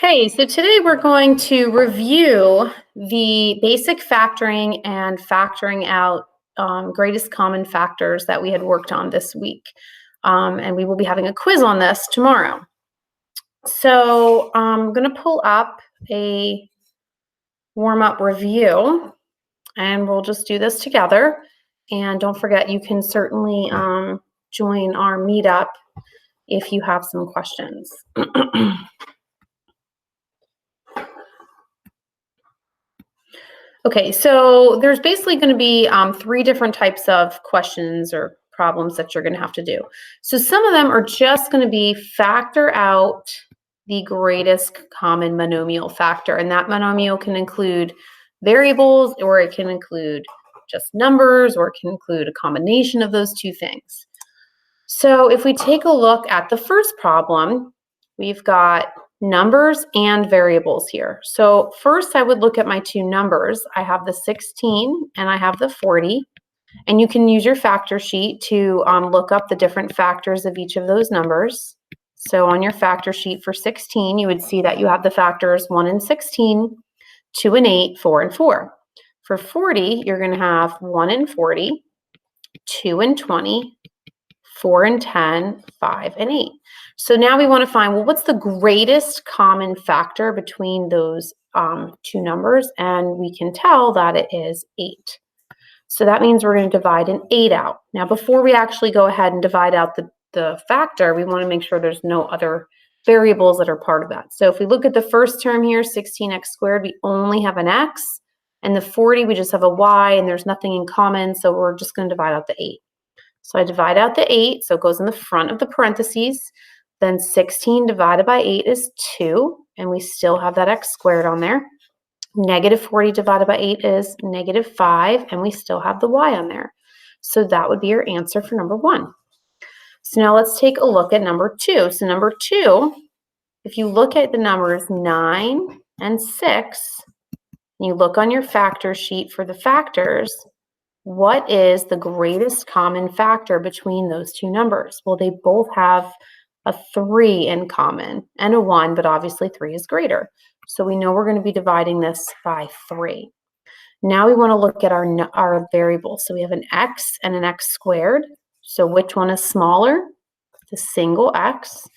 Okay, so today we're going to review the basic factoring and factoring out greatest common factors that we had worked on this week. And we will be having a quiz on this tomorrow. So I'm going to pull up a warm-up review and we'll just do this together. And don't forget, you can certainly join our meetup if you have some questions. Okay, so there's basically going to be three different types of questions or problems that you're going to have to do. So some of them are just going to be factor out the greatest common monomial factor, and that monomial can include variables, or it can include just numbers, or it can include a combination of those two things. So if we take a look at the first problem, we've got numbers and variables here. So first I would look at my two numbers. I have the 16 and I have the 40. And you can use your factor sheet to look up the different factors of each of those numbers. So on your factor sheet for 16, you would see that you have the factors 1 and 16, 2 and 8, 4 and 4. For 40, you're going to have 1 and 40, 2 and 20, 4 and 10, 5 and 8. So now we want to find, well, what's the greatest common factor between those two numbers? And we can tell that it is 8. So that means we're going to divide an 8 out. Now, before we actually go ahead and divide out the factor, we want to make sure there's no other variables that are part of that. So if we look at the first term here, 16x squared, we only have an x. And the 40, we just have a y, and there's nothing in common, so we're just going to divide out the 8. So I divide out the 8, so it goes in the front of the parentheses. Then 16 divided by 8 is 2, and we still have that x squared on there. Negative 40 divided by 8 is negative 5, and we still have the y on there. So that would be your answer for number 1. So now let's take a look at number 2. So number 2, if you look at the numbers 9 and 6, and you look on your factor sheet for the factors, what is the greatest common factor between those two numbers? Well, they both have a 3 in common and a 1, but obviously 3 is greater. So we know we're going to be dividing this by 3. Now we want to look at our variables. So we have an x and an x squared. So which one is smaller? The single x.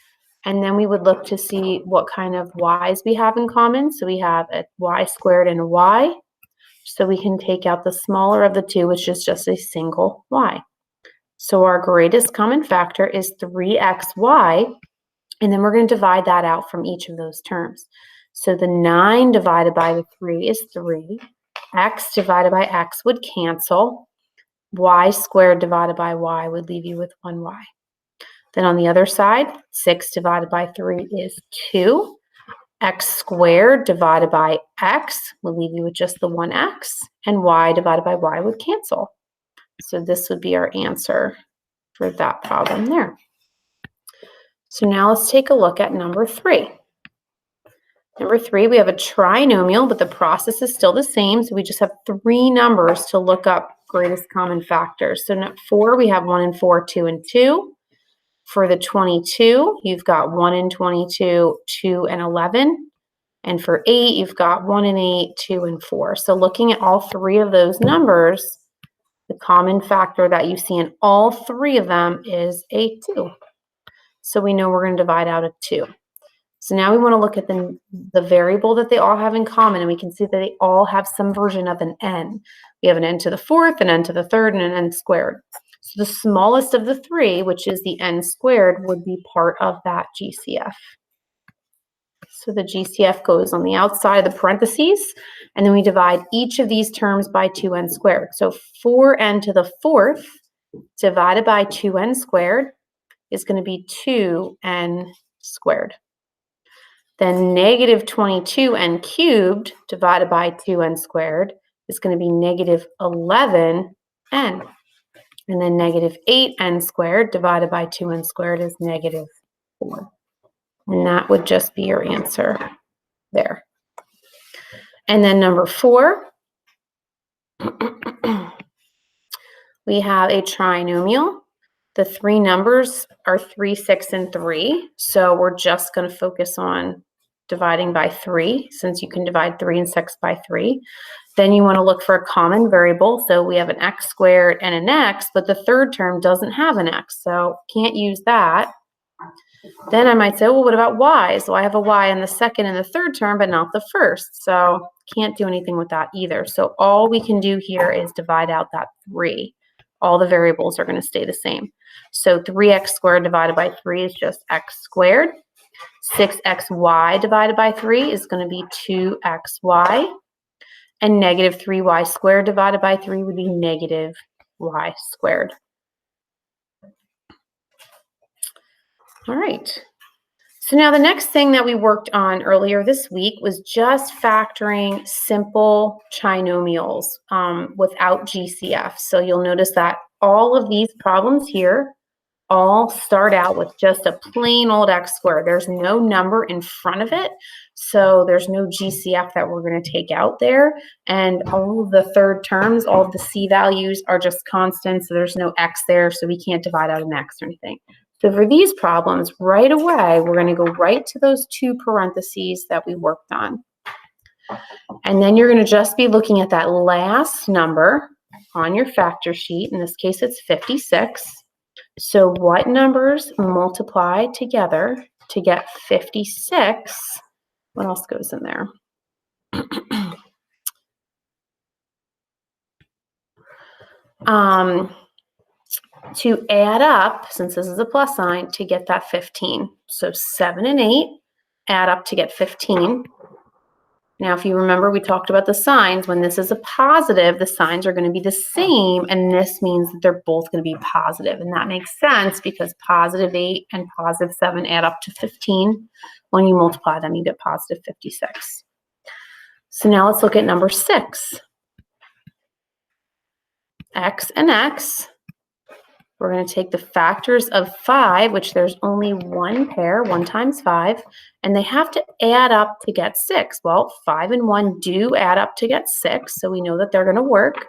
And then we would look to see what kind of y's we have in common. So we have a y squared and a y. So we can take out the smaller of the two, which is just a single y. So our greatest common factor is 3xy, and then we're going to divide that out from each of those terms. So the 9 divided by the 3 is 3. X divided by x would cancel. Y squared divided by y would leave you with 1y. Then on the other side, 6 divided by 3 is 2. X squared divided by x will leave you with just the 1x, and y divided by y would cancel. So this would be our answer for that problem there. So now let's take a look at number 3. Number 3, we have a trinomial, but the process is still the same. So we just have 3 numbers to look up greatest common factors. So 4, we have 1 and 4, 2 and 2. For the 22, you've got 1 and 22, 2 and 11. And for 8, you've got 1 and 8, 2 and 4. So looking at all 3 of those numbers, the common factor that you see in all 3 of them is a 2. So we know we're going to divide out a 2. So now we want to look at the variable that they all have in common, and we can see that they all have some version of an n. We have an n to the 4th, an n to the 3rd, and an n squared. So the smallest of the 3, which is the n squared, would be part of that GCF. So the GCF goes on the outside of the parentheses, and then we divide each of these terms by 2n squared. So 4n to the 4th divided by 2n squared is going to be 2n squared. Then negative 22n cubed divided by 2n squared is going to be negative 11n. And then negative 8n squared divided by 2n squared is negative 4. And that would just be your answer there. And then number 4, we have a trinomial. The 3 numbers are 3, 6, and 3. So we're just going to focus on dividing by 3, since you can divide 3 and 6 by 3. Then you want to look for a common variable. So we have an x squared and an x, but the third term doesn't have an x, so can't use that. Then I might say, well, what about y? So I have a y in the second and the third term, but not the first. So can't do anything with that either. So all we can do here is divide out that 3. All the variables are going to stay the same. So 3x squared divided by 3 is just x squared. 6xy divided by 3 is going to be 2xy. And negative 3y squared divided by 3 would be negative y squared. All right. So now the next thing that we worked on earlier this week was just factoring simple trinomials without GCF. So you'll notice that all of these problems here all start out with just a plain old x squared. There's no number in front of it, so there's no GCF that we're going to take out there. And all of the third terms, all of the c values are just constants, so there's no x there, so we can't divide out an x or anything. So for these problems, right away, we're going to go right to those 2 parentheses that we worked on. And then you're going to just be looking at that last number on your factor sheet. In this case, it's 56. So what numbers multiply together to get 56? What else goes in there? To add up, since this is a plus sign, to get that 15. So 7 and 8 add up to get 15. Now, if you remember, we talked about the signs. When this is a positive, the signs are going to be the same, and this means that they're both going to be positive. And that makes sense because positive 8 and positive 7 add up to 15. When you multiply them, you get positive 56. So now let's look at number 6. X and x. We're going to take the factors of 5, which there's only one pair, 1 times 5, and they have to add up to get 6. Well, 5 and 1 do add up to get 6, so we know that they're going to work.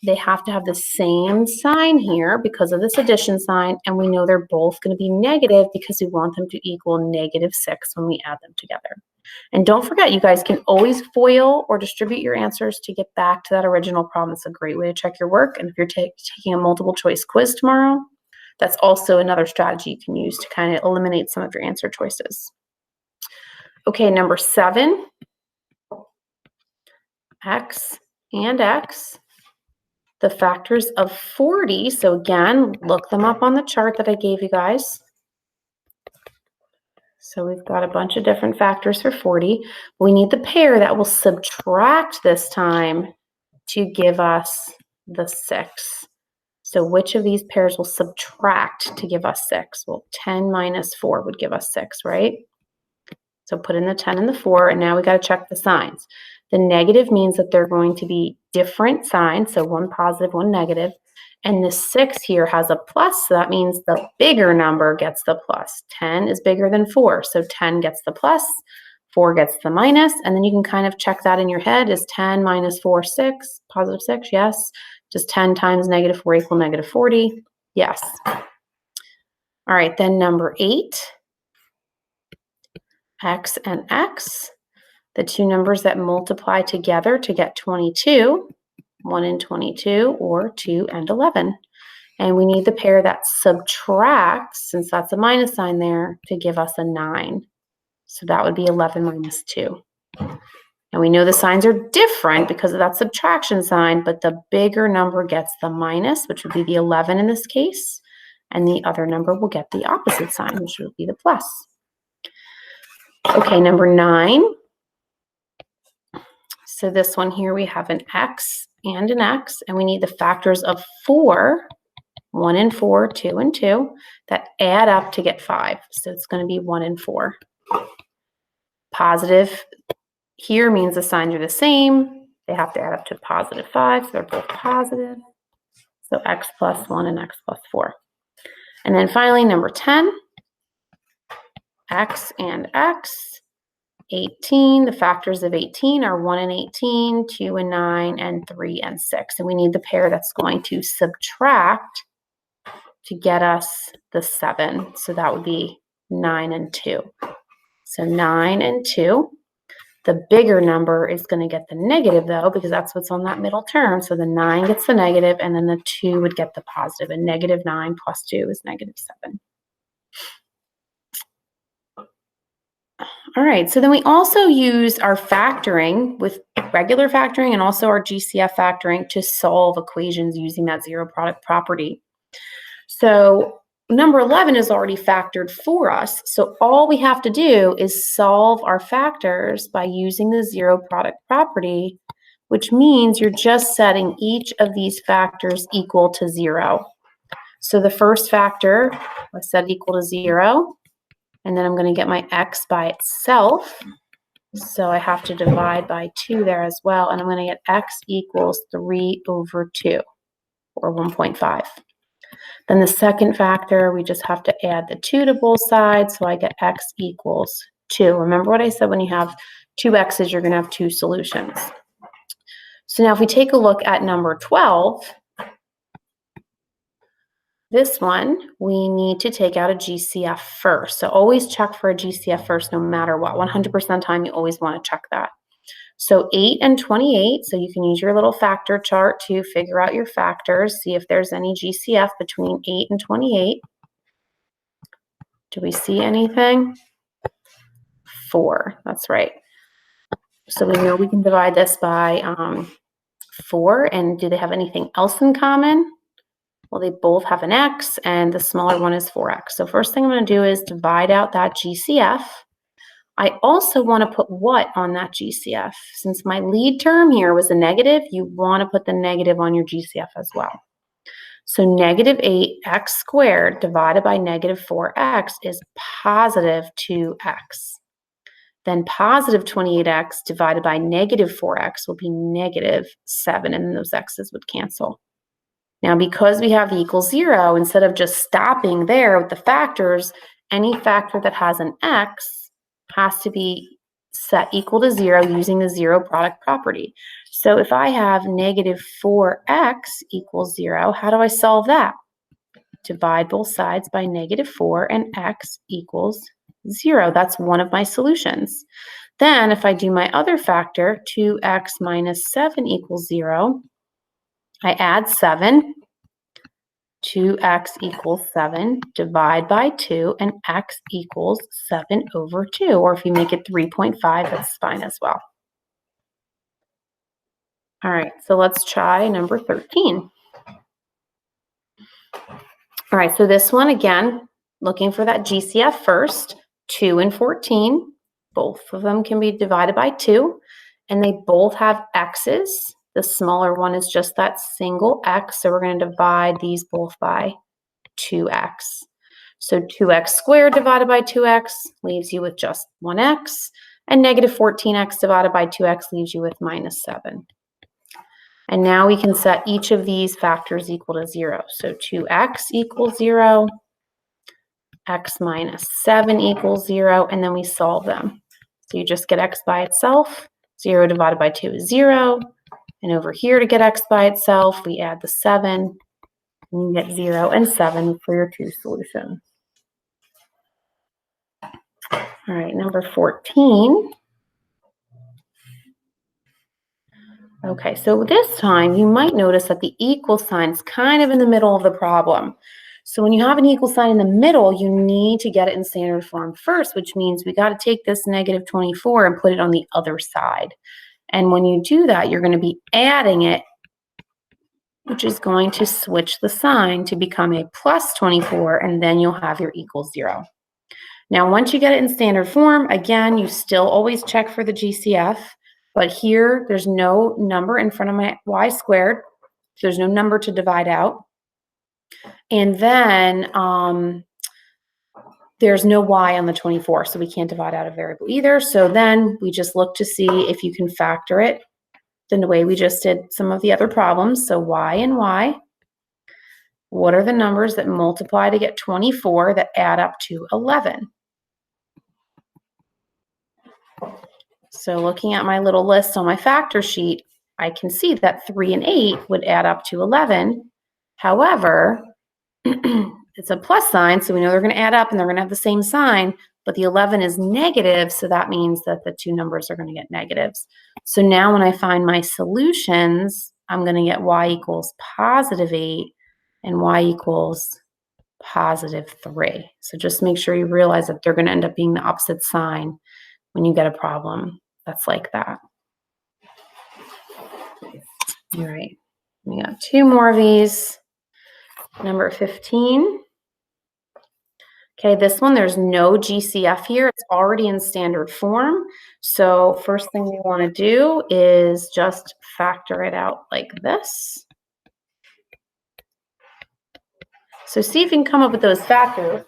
They have to have the same sign here because of this addition sign, and we know they're both going to be negative because we want them to equal negative 6 when we add them together. And don't forget, you guys can always FOIL or distribute your answers to get back to that original problem. It's a great way to check your work. And if you're taking a multiple choice quiz tomorrow, that's also another strategy you can use to kind of eliminate some of your answer choices. Okay, number 7, x and x. The factors of 40. So again, look them up on the chart that I gave you guys. So we've got a bunch of different factors for 40. We need the pair that will subtract this time to give us the 6. So which of these pairs will subtract to give us 6? Well, 10 minus 4 would give us 6, right? So put in the 10 and the 4, and now we got to check the signs. The negative means that they're going to be different signs, so one positive, one negative. And the 6 here has a plus, so that means the bigger number gets the plus. 10 is bigger than 4, so 10 gets the plus, 4 gets the minus, and then you can kind of check that in your head. Is 10 minus 4 6? Positive 6, yes. Does 10 times negative 4 equal negative 40? Yes. All right, then number 8, x and x. The 2 numbers that multiply together to get 22. 1 and 22, or 2 and 11. And we need the pair that subtracts, since that's a minus sign there, to give us a 9. So that would be 11 minus 2. And we know the signs are different because of that subtraction sign, but the bigger number gets the minus, which would be the 11 in this case, and the other number will get the opposite sign, which would be the plus. Okay, number 9. So this one here, we have an x and an x, and we need the factors of 4, 1 and 4, 2 and 2, that add up to get 5. So it's going to be 1 and 4. Positive here means the signs are the same. They have to add up to positive 5, so they're both positive. So x plus 1 and x plus 4. And then finally, number 10, x and x. 18, the factors of 18 are 1 and 18, 2 and 9, and 3 and 6. And we need the pair that's going to subtract to get us the 7. So that would be 9 and 2. So 9 and 2. The bigger number is going to get the negative, though, because that's what's on that middle term. So the 9 gets the negative, and then the 2 would get the positive. And negative 9 plus 2 is negative 7. All right, so then we also use our factoring with regular factoring and also our GCF factoring to solve equations using that zero product property. So number 11 is already factored for us. So all we have to do is solve our factors by using the zero product property, which means you're just setting each of these factors equal to 0. So the first factor was set equal to 0. And then I'm going to get my x by itself. So I have to divide by 2 there as well. And I'm going to get x equals 3 over 2, or 1.5. Then the second factor, we just have to add the 2 to both sides. So I get x equals 2. Remember what I said, when you have 2 x's, you're going to have 2 solutions. So now if we take a look at number 12, this one, we need to take out a GCF first. So always check for a GCF first, no matter what. 100% of the time, you always want to check that. So 8 and 28, so you can use your little factor chart to figure out your factors, see if there's any GCF between 8 and 28. Do we see anything? 4, that's right. So we know we can divide this by 4, and do they have anything else in common? Well, they both have an x, and the smaller one is 4x. So first thing I'm going to do is divide out that GCF. I also want to put what on that GCF? Since my lead term here was a negative, you want to put the negative on your GCF as well. So negative 8x squared divided by negative 4x is positive 2x. Then positive 28x divided by negative 4x will be negative 7, and then those x's would cancel. Now, because we have the equal 0, instead of just stopping there with the factors, any factor that has an x has to be set equal to 0 using the zero product property. So if I have negative 4x equals 0, how do I solve that? Divide both sides by negative 4, and x equals 0. That's one of my solutions. Then if I do my other factor, 2x minus 7 equals 0, I add 7, 2x equals 7, divide by 2, and x equals 7 over 2. Or if you make it 3.5, that's fine as well. All right, so let's try number 13. All right, so this one, again, looking for that GCF first, 2 and 14. Both of them can be divided by 2, and they both have x's. The smaller one is just that single x, so we're going to divide these both by 2x. So 2x squared divided by 2x leaves you with just 1x, and negative 14x divided by 2x leaves you with minus 7. And now we can set each of these factors equal to 0. So 2x equals 0, x minus 7 equals 0, and then we solve them. So you just get x by itself. 0 divided by 2 is 0. And over here, to get x by itself, we add the 7, and you get 0 and 7 for your 2 solutions. All right, number 14. Okay, so this time you might notice that the equal sign is kind of in the middle of the problem. So when you have an equal sign in the middle, you need to get it in standard form first, which means we got to take this negative 24 and put it on the other side. And when you do that, you're going to be adding it, which is going to switch the sign to become a plus 24, and then you'll have your equals 0. Now, once you get it in standard form, again, you still always check for the GCF, but here there's no number in front of my y squared, so there's no number to divide out. And then there's no y on the 24, so we can't divide out a variable either. So then we just look to see if you can factor it the way we just did some of the other problems. So y and y. What are the numbers that multiply to get 24 that add up to 11? So looking at my little list on my factor sheet, I can see that 3 and 8 would add up to 11. However, it's a plus sign, so we know they're going to add up and they're going to have the same sign, but the 11 is negative, so that means that the two numbers are going to get negatives. So now when I find my solutions, I'm going to get y equals positive 8 and y equals positive 3. So just make sure you realize that they're going to end up being the opposite sign when you get a problem that's like that. All right, we got two more of these. Number 15. Okay, this one, there's no GCF here. It's already in standard form. So first thing we want to do is just factor it out like this. So see if you can come up with those factors.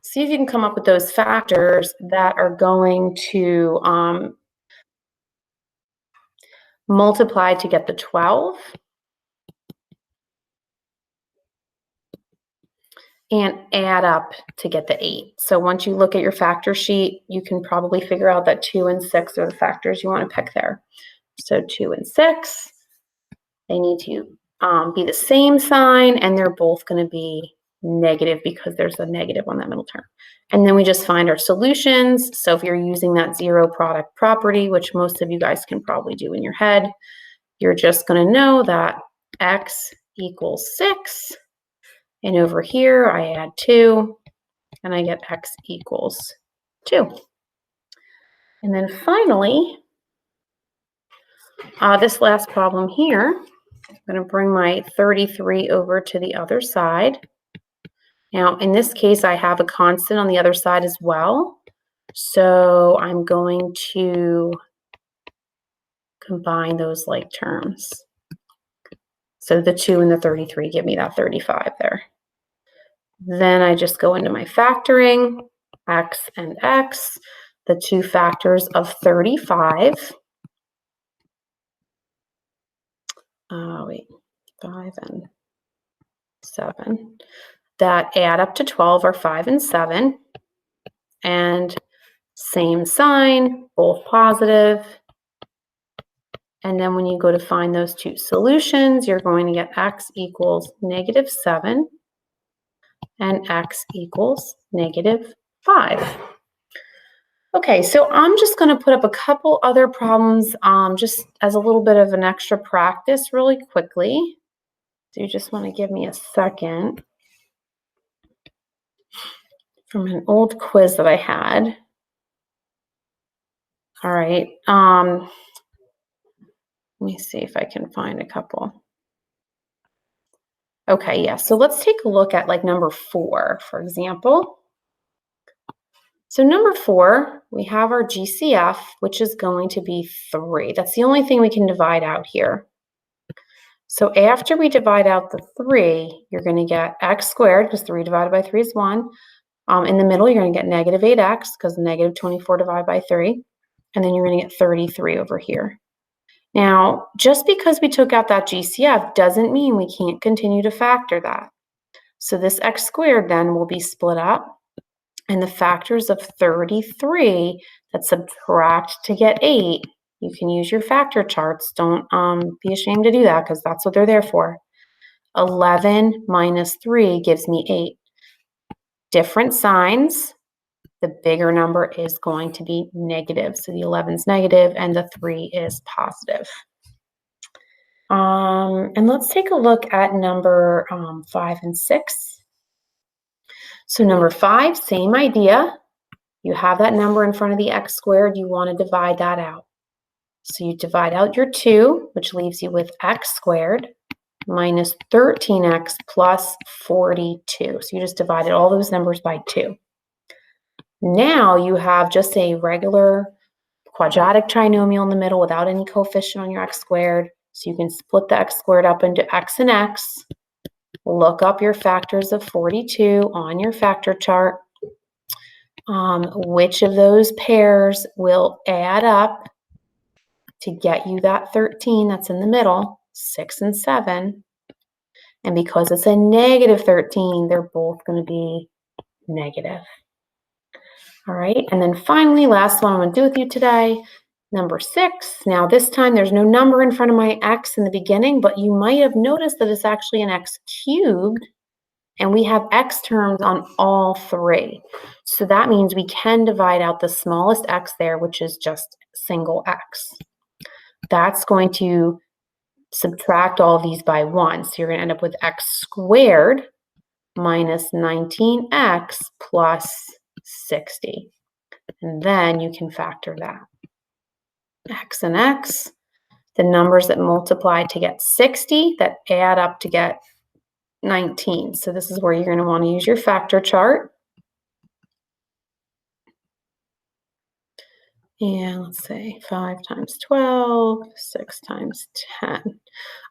See if you can come up with those factors that are going to multiply to get the 12 and add up to get the 8. So once you look at your factor sheet, you can probably figure out that 2 and 6 are the factors you want to pick there. So 2 and 6, they need to be the same sign, and they're both going to be negative because there's a negative on that middle term. And then we just find our solutions. So if you're using that zero product property, which most of you guys can probably do in your head, you're just going to know that x equals 6. And over here, I add 2, and I get x equals 2. And then finally, this last problem here, I'm going to bring my 33 over to the other side. Now, in this case, I have a constant on the other side as well. So I'm going to combine those like terms. So the 2 and the 33 give me that 35 there. Then I just go into my factoring, x and x, the two factors of 35. 5 and 7. That add up to 12 are 5 and 7. And same sign, both positive. And then when you go to find those two solutions, you're going to get x equals negative 7 and x equals negative 5. Okay, so I'm just going to put up a couple other problems just as a little bit of an extra practice really quickly. So you just want to give me a second from an old quiz that I had. All right. Let me see if I can find a couple. Okay, yeah, so let's take a look at like number 4, for example. So number 4, we have our GCF, which is going to be 3. That's the only thing we can divide out here. So after we divide out the 3, you're going to get x squared, because 3 divided by 3 is 1. In the middle, you're going to get negative 8x, because negative 24 divided by 3. And then you're going to get 33 over here. Now, just because we took out that GCF doesn't mean we can't continue to factor that. So this x squared then will be split up, and the factors of 33 that subtract to get 8, you can use your factor charts. Don't be ashamed to do that, because that's what they're there for. 11 minus 3 gives me 8. Different signs. The bigger number is going to be negative. So the 11 is negative and the 3 is positive. And let's take a look at number 5 and 6. So number 5, same idea. You have that number in front of the x squared. You want to divide that out. So you divide out your 2, which leaves you with x squared minus 13x plus 42. So you just divided all those numbers by 2. Now you have just a regular quadratic trinomial in the middle without any coefficient on your x squared. So you can split the x squared up into x and x. Look up your factors of 42 on your factor chart. Which of those pairs will add up to get you that 13 that's in the middle, 6 and 7. And because it's a negative 13, they're both going to be negative. All right, and then finally, last one I'm going to do with you today Number 6, now this time there's no number in front of my x in the beginning, but you might have noticed that it's actually an x cubed, and we have x terms on all 3. So that means we can divide out the smallest x there, which is just single x. That's going to subtract all of these by 1. So you're going to end up with x squared minus 19x plus 60. And then you can factor that. X and x, the numbers that multiply to get 60 that add up to get 19. So this is where you're going to want to use your factor chart. And let's say 5 times 12, 6 times 10. All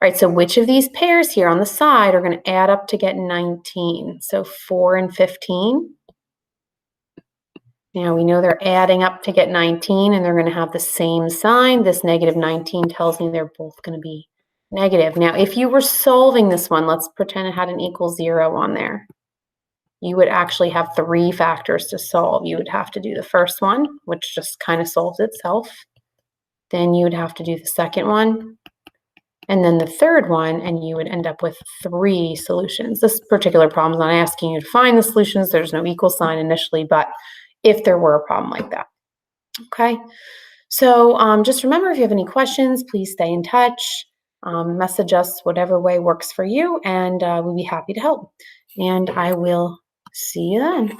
right, so which of these pairs here on the side are going to add up to get 19? So 4 and 15. Now we know they're adding up to get 19 and they're going to have the same sign. This negative 19 tells me they're both going to be negative. Now, if you were solving this one, let's pretend it had an equal 0 on there. You would actually have 3 factors to solve. You would have to do the first one, which just kind of solves itself. Then you would have to do the second one, and then the third one, and you would end up with 3 solutions. This particular problem is not asking you to find the solutions. There's no equal sign initially, but if there were a problem like that. Okay, so just remember, if you have any questions, please stay in touch. Message us whatever way works for you, and we'll be happy to help. And I will see you then.